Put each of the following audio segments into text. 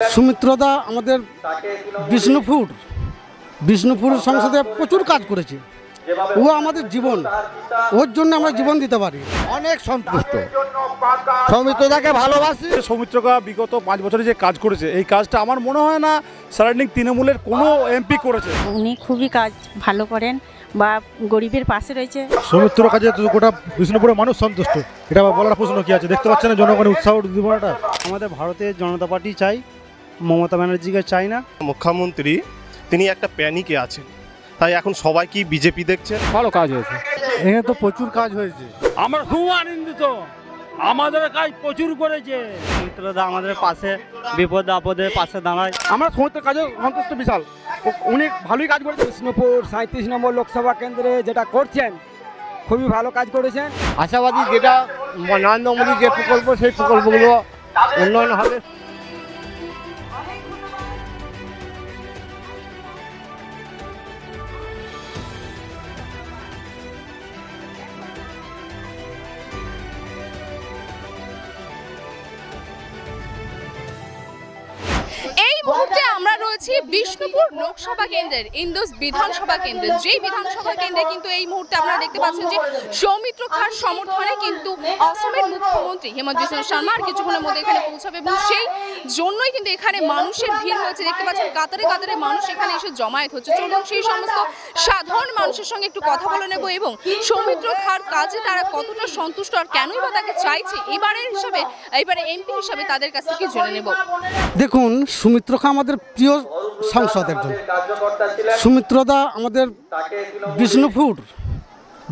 সুমিত্রদা আমাদের বিষ্ণুপুর সংসদে প্রচুর কাজ করেছে। ও আমাদের জীবন, ওর জন্য আমরা জীবন দিতে পারি। অনেক সন্তুষ্ট, সৌমিত্রদাকে ভালোবাসি। সৌমিত্রদা বিগত 5 বছরে যে কাজ করেছে, এই কাজটা আমার মনে হয় না সারাউন্ডিং তৃণমূলের কোনো এমপি করেছে। উনি খুবই কাজ ভালো করেন বা গরিবের পাশে রয়েছে। সৌমিত্র কাজে গোটা বিষ্ণুপুরের মানুষ সন্তুষ্ট, এটা বলার প্রশ্ন কি আছে? দেখতে পাচ্ছেন জনগণের উৎসাহ উদ্দীপনাটা। আমাদের ভারতীয় জনতা পার্টি চাই, মমতা ব্যানার্জিকে চাই না। মুখ্যমন্ত্রী তিনি একটা প্যানিকে আছেন, তাই এখন সবাই কি বিজেপি দেখছেন? ভালো কাজ হয়েছে, এখানে তো প্রচুর কাজ হয়েছে। আমরা খুব আনন্দিত, আমাদের কাজ প্রচুর করেছে। সৌমিত্রদা আমাদের পাশে বিপদ আপদে পাশে দাঁড়ায়। আমরা সৌমিত্র কাজে সন্তুষ্ট বিশাল, উনি ভালোই কাজ করেছেন। বিষ্ণুপুর 37 নম্বর লোকসভা কেন্দ্রে যেটা করছেন খুবই ভালো কাজ করেছেন। আশাবাদী যেটা নরেন্দ্র মোদী যে প্রকল্প, সেই প্রকল্পগুলো উন্নয়ন হবে। এই মুহূর্তে আমরা রয়েছি বিষ্ণুপুর লোকসভা কেন্দ্রের ইন্দোস বিধানসভা কেন্দ্রে। যেই বিধানসভা কেন্দ্রে কিন্তু এই মুহূর্তে আপনারা দেখতে পাচ্ছেন যে সৌমিত্র খার সমর্থনে কিন্তু অসমের মুখ্যমন্ত্রী হেমন্ত বিশ্ব শর্মা আর কিছুক্ষণের মধ্যে এখানে পৌঁছাবে এবং সেই জন্যই কিন্তু এখানে মানুষের ভিড় হয়েছে। দেখতে পাচ্ছেন কাতারে কাতারে মানুষ এখানে এসে জমায়েত হচ্ছে। চলুন সেই সমস্ত সাধারণ মানুষের সঙ্গে একটু কথা বলে নেব এবং সৌমিত্র খার কাজে তারা কতটা সন্তুষ্ট আর কেনই বা তাকে চাইছে এবারে এমপি হিসাবে তাদের কাছ থেকে জেনে নেব। দেখুন, সুমিত্র খা আমাদের প্রিয় সাংসদ একজন। সুমিত্রদা আমাদের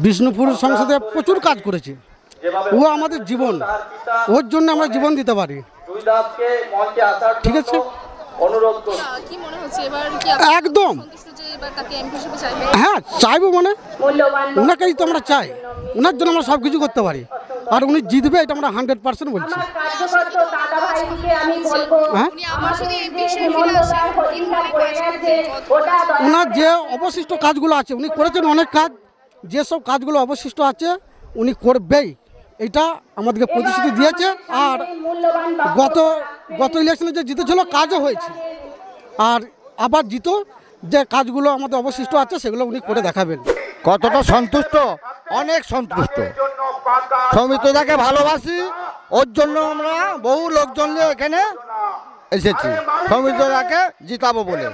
বিষ্ণুপুর সংসদে প্রচুর কাজ করেছে। ও আমাদের জীবন, ওর জন্য আমরা জীবন দিতে পারি। ঠিক আছে, একদম হ্যাঁ চাইবো, মানে ওনাকেই তো আমরা চাই, ওনার জন্য আমরা সব কিছু করতে পারি। আর উনি জিতবে এটা আমরা 100% বলছি। ওনার যে অবশিষ্ট কাজগুলো আছে উনি করেছেন অনেক কাজ, যেসব কাজগুলো অবশিষ্ট আছে উনি করবেই, এটা আমাদেরকে প্রতিশ্রুতি দিয়েছে। আর গত ইলেকশনে যে জিতেছিল কাজও হয়েছে, আর আবার জিতো যে কাজগুলো আমাদের অবশিষ্ট আছে সেগুলো উনি করে দেখাবেন। কতটা সন্তুষ্ট, অনেক সন্তুষ্ট। সৌমিত্রদাকে ভালোবাসি, ওর জন্য আমরা বহু লোকজন নিয়ে এখানে এসেছি সৌমিত্রদাকে জিতাবো বলে।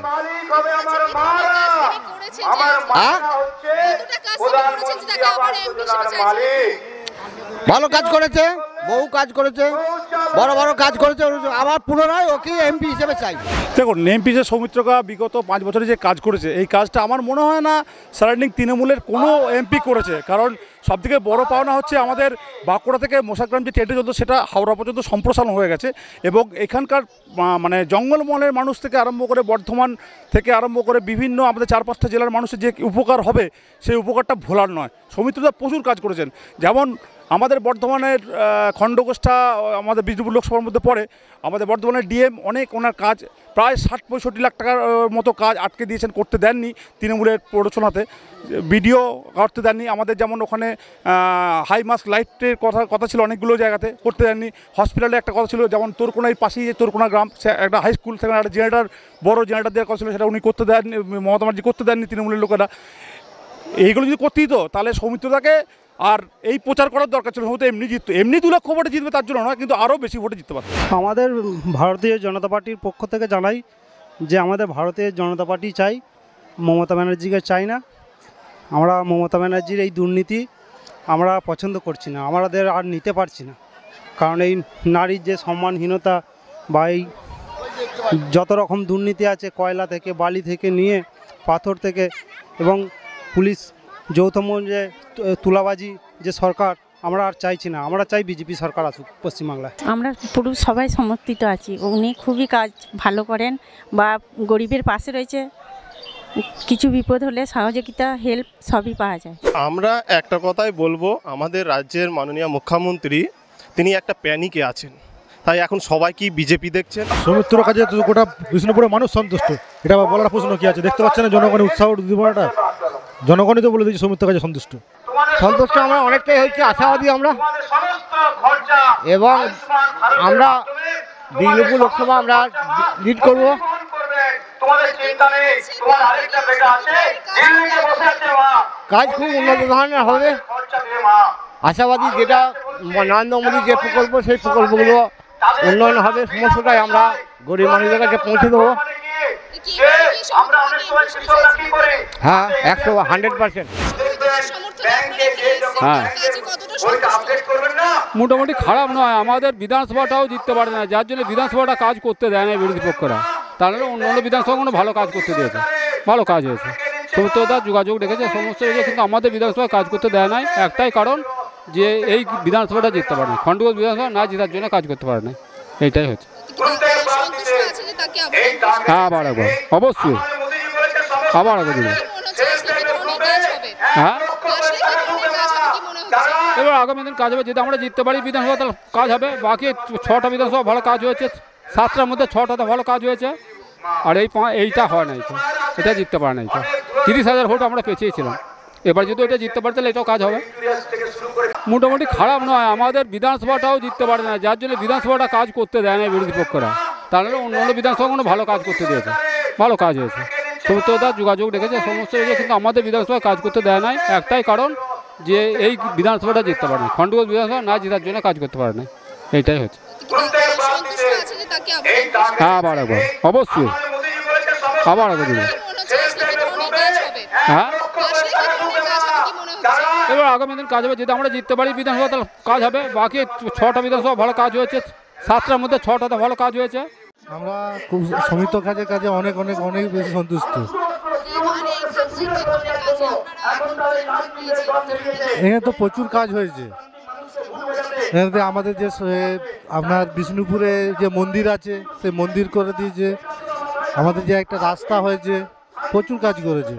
ভালো কাজ করেছে, বহু কাজ করেছে, বড় বড় কাজ করেছে, আবার পুনরায় ওকে এমপি হিসেবে চাই। দেখুন, এমপি যে সৌমিত্রদা বিগত 5 বছরে যে কাজ করেছে, এই কাজটা আমার মনে হয় না সারাউন্ডিং তৃণমূলের কোনো এমপি করেছে। কারণ সবথেকে বড় পাওনা হচ্ছে আমাদের বাঁকুড়া থেকে মোশাগ্রাম যে ট্রেনটা চলতো সেটা হাওড়া পর্যন্ত সম্প্রসারণ হয়ে গেছে এবং এখানকার মানে জঙ্গলমহলের মানুষ থেকে আরম্ভ করে বর্ধমান থেকে আরম্ভ করে বিভিন্ন আমাদের 4-5টা জেলার মানুষের যে উপকার হবে সেই উপকারটা ভোলার নয়। সৌমিত্রদা প্রচুর কাজ করেছেন। যেমন আমাদের বর্ধমানের খণ্ডঘোষটা আমাদের বিষ্ণুপুর লোকসভার মধ্যে পড়ে। আমাদের বর্ধমানের ডিএম অনেক ওনার কাজ প্রায় 60-65 লাখ টাকার মতো কাজ আটকে দিয়েছেন, করতে দেননি তৃণমূলের প্ররোচনাতে। বিডিও করতে দেননি। আমাদের যেমন ওখানে হাই মাস্ক লাইটের কথা ছিল অনেকগুলো জায়গাতে, করতে দেননি। হসপিটালে একটা কথা ছিল, যেমন তোরকোনার পাশেই যে তোরকোনা গ্রাম, একটা হাই স্কুল থেকে একটা জেনারেটার, বড় জেনারেটার দেওয়ার কথা ছিল, সেটা উনি করতে দেননি, মমতা ব্যানার্জি করতে দেননি তৃণমূলের লোকেরা। এইগুলো যদি করতেই তো তাহলে সৌমিত্রদাকে আর এই প্রচার করার দরকার ছিল। হয়তো এমনি জিততো, এমনি 2 লক্ষ ভোটে জিতবে তার জন্য নয়, কিন্তু আরও বেশি ভোটে জিততে পারত। আমাদের ভারতীয় জনতা পার্টির পক্ষ থেকে জানাই যে আমাদের ভারতীয় জনতা পার্টি চাই, মমতা ব্যানার্জিকে চাই না। আমরা মমতা ব্যানার্জির এই দুর্নীতি আমরা পছন্দ করছি না, আমাদের আর নিতে পারছি না। কারণ এই নারীর যে সম্মানহীনতা বা এই যত রকম দুর্নীতি আছে, কয়লা থেকে বালি থেকে নিয়ে পাথর থেকে, এবং পুলিশ যৌথ যে তুলাবাজি যে সরকার, আমরা আর চাইছি না। আমরা চাই বিজেপি সরকার আসুক পশ্চিমবাংলায়। আমরা পুরো সবাই সমর্থিত আছি। উনি খুবই কাজ ভালো করেন বা গরিবের পাশে রয়েছে। কিছু বিপদ হলে সহযোগিতা, হেল্প সবই পাওয়া যায়। আমরা একটা কথাই বলবো, আমাদের রাজ্যের মাননীয় মুখ্যমন্ত্রী তিনি একটা প্যানিকে আছেন, তাই এখন সবাই কি বিজেপি দেখছেন? সৌমিত্র কাজে গোটা বিষ্ণুপুরের মানুষ সন্তুষ্ট, এটা বলার প্রশ্ন কি আছে? দেখতে পাচ্ছেন জনগণের উৎসাহ উদ্দীপনাটা। জনগণই তো বলে দিয়েছে সৌমিত্র কাজে সন্তুষ্ট। আমরা অনেকটাই হচ্ছে আশাবাদী আমরা, এবং আমরা বিষ্ণুপুর লোকসভা আমরা লিড করব। কাজ খুব উন্নত ধরনের হবে, আশাবাদী। যেটা নরেন্দ্র মোদীর যে প্রকল্প, সেই প্রকল্পগুলো উন্নয়ন হবে, সমস্তটাই আমরা গরিব মানুষদের কাছে পৌঁছে দেবো। হ্যাঁ, 100% হ্যাঁ, মোটামুটি খারাপ নয়। আমাদের বিধানসভাটাও জিততে পারে না, যার জন্য বিধানসভাটা কাজ করতে দেয় না বিরোধী পক্ষরা। তাহলে অন্য বিধানসভাগুলো ভালো কাজ করতে দিয়েছে, ভালো কাজ হয়েছে। সৌমিত্রদা যোগাযোগ রেখেছে সমস্ত হয়েছে, কিন্তু আমাদের বিধানসভা কাজ করতে দেয় নাই। একটাই কারণ যে এই বিধানসভাটা জিততে পারে না, খণ্ডঘোষ বিধানসভা না জেতার জন্য কাজ করতে পারে না, এইটাই হচ্ছে। হ্যাঁ, আবার একবার অবশ্যই, আবার একবার দিবে। হ্যাঁ, এবার আগামী দিন কাজ হবে। যদি আমরা জিততে পারি বিধানসভা, তাহলে কাজ হবে। বাকি 6টা বিধানসভা ভালো কাজ হয়েছে, 7টার মধ্যে 6টাতে ভালো কাজ হয়েছে। আর এইটা হয় না, এটা জিততে পারে না। 30,000 ভোট আমরা পেছিয়েছিলাম, এবার যদি এটা জিততে পারে তাহলে এটাও কাজ হবে। মোটামুটি খারাপ নয়। আমাদের বিধানসভাটাও জিততে পারে না, যার জন্য বিধানসভাটা কাজ করতে দেয় না বিরোধী পক্ষরা। তাহলে অন্য বিধানসভাগুলো ভালো কাজ করতে দিয়েছে, ভালো কাজ হয়েছে। সৌমিত্রদা যোগাযোগ রেখেছে সমস্ত হয়েছে, কিন্তু আমাদের বিধানসভা কাজ করতে দেয় নাই। একটাই কারণ যে এই বিধানসভাটা জিততে পারে না, খণ্ডঘোষ বিধানসভা না জেতার জন্য কাজ করতে পারে না, এইটাই হচ্ছে। হ্যাঁ, আবার একবার অবশ্যই, আবার একবার দিবে। হ্যাঁ, এবার আগামী দিন কাজ হবে। যদি আমরা জিততে পারি বিধানসভা, তাহলে কাজ হবে। বাকি 6টা বিধানসভা ভালো কাজ হয়েছে, 7টার মধ্যে 6টাতে ভালো কাজ হয়েছে। আমরা খুব সমিত কাজে অনেক অনেক অনেক বেশি সন্তুষ্ট। এখানে তো প্রচুর কাজ হয়েছে। এখানে আমাদের যে আপনার বিষ্ণুপুরে যে মন্দির আছে, সেই মন্দির করে দিয়েছে। আমাদের যে একটা রাস্তা হয়েছে, প্রচুর কাজ করেছে।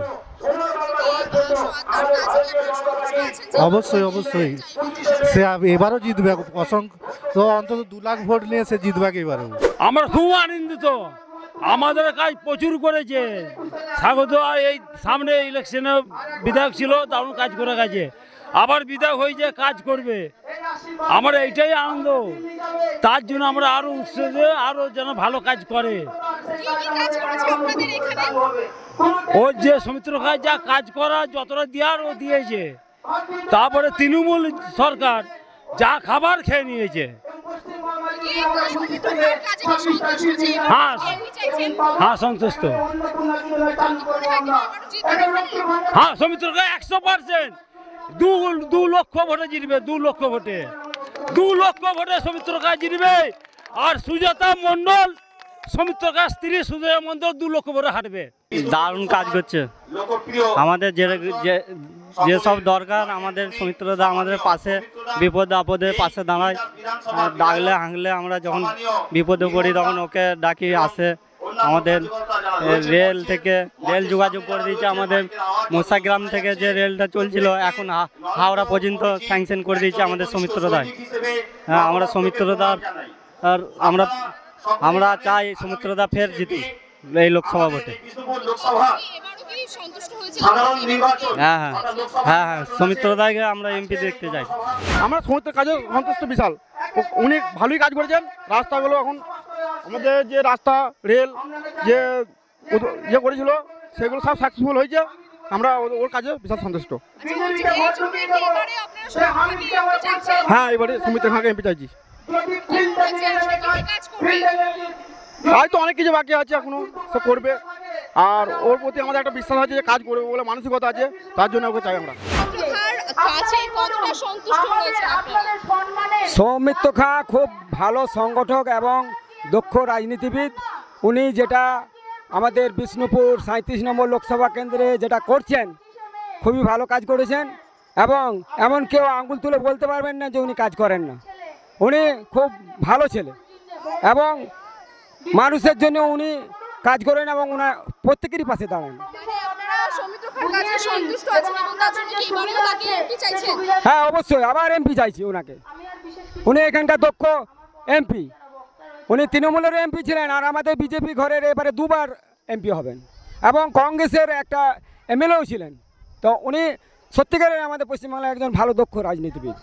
অবশ্যই অবশ্যই, সে এবারও জিতবে। অসংখ্য অন্তত 2 লাখ ভোট নিয়ে সে জিতবে এবারেও। আমরা খুব আনন্দিত, আমাদের কাজ প্রচুর করেছে। স্বাগত, এই সামনে ইলেকশনে বিধায়ক ছিল, দারুণ কাজ করে গেছে। আবার বিধায়ক হয়েছে, কাজ করবে। আমার এইটাই আনন্দ, তার জন্য আমরা আরো উৎসাহ, আরো যেন ভালো কাজ করে। ওর যে সমিত্র কাজ যা কাজ করা, যতটা দেওয়ার ও দিয়েছে। তারপরে তৃণমূল সরকার যা খাবার খেয়ে নিয়েছে। হ্যাঁ, হ্যাঁ, সন্তুষ্ট। হ্যাঁ, সৌমিত্র 100%, 2 লক্ষ ভোটে জিতবে, 2 লক্ষ ভোটে, 2 লক্ষ ভোটে সৌমিত্র কাজ জিতবে। আর সুজাতা মণ্ডল, সৌমিত্র কাজ স্ত্রী সুজাতা মণ্ডল 2 লক্ষ ভোটে হাঁটবে। দারুণ কাজ করছে। আমাদের যেসব দরকার, আমাদের সৌমিত্রদা আমাদের পাশে, বিপদ আপদে পাশে দাঁড়ায়। ডাকলে হাঁকলে আমরা যখন বিপদে পড়ি তখন ওকে ডাকি, আসে। আমাদের রেল থেকে রেল যোগাযোগ করে দিয়েছে। আমাদের মোসাগ্রাম থেকে যে রেলটা চলছিল, এখন হাওড়া পর্যন্ত স্যাংশন করে দিয়েছে আমাদের সৌমিত্রদায়। হ্যাঁ, আমরা সৌমিত্রদার আর আমরা চাই সৌমিত্রদা ফের জিতুক এই লোকসভা ভোটে। হ্যাঁ, হ্যাঁ, হ্যাঁ, হ্যাঁ, সৌমিত্রদাকে আমরা এমপি দেখতে চাই। আমরা সৌমিত্রের কাজে সন্তুষ্ট বিশাল। উনি ভালোই কাজ করেছেন। রাস্তাগুলো এখন আমাদের যে রাস্তা, রেল যে ইয়ে করেছিল, সেগুলো সব সাকসেসফুল হয়েছে। আমরা ওর কাজে বিশাল সন্তুষ্ট। হ্যাঁ, এবারে সৌমিত্রের খাঁকে এমপি চাইছি। কাজ তো অনেক কিছু বাকি আছে, এখনো সে করবে। আর ওর প্রতি আমাদের একটা বিশ্বাস আছে যে কাজ করবে বলে মানসিকতা আছে, তার জন্য ওকে চাই আমরা। সৌমিত্র খাঁ খুব ভালো সংগঠক এবং দক্ষ রাজনীতিবিদ। উনি যেটা আমাদের বিষ্ণুপুর 37 নম্বর লোকসভা কেন্দ্রে যেটা করছেন, খুবই ভালো কাজ করেছেন। এবং এমন কেউ আঙুল তুলে বলতে পারবেন না যে উনি কাজ করেন না। উনি খুব ভালো ছেলে এবং মানুষের জন্য উনি কাজ করেন এবং ওনার প্রত্যেকেরই পাশে দাঁড়ান। হ্যাঁ, অবশ্যই আবার এমপি চাইছি ওনাকে। উনি এখানকার দক্ষ এমপি। উনি তৃণমূলের এমপি ছিলেন, আর আমাদের বিজেপি ঘরের এবারে 2 বার এমপি হবেন, এবং কংগ্রেসের একটা এমএলএও ছিলেন। তো উনি সত্যিকারের আমাদের পশ্চিমবাংলার একজন ভালো দক্ষ রাজনীতিবিদ।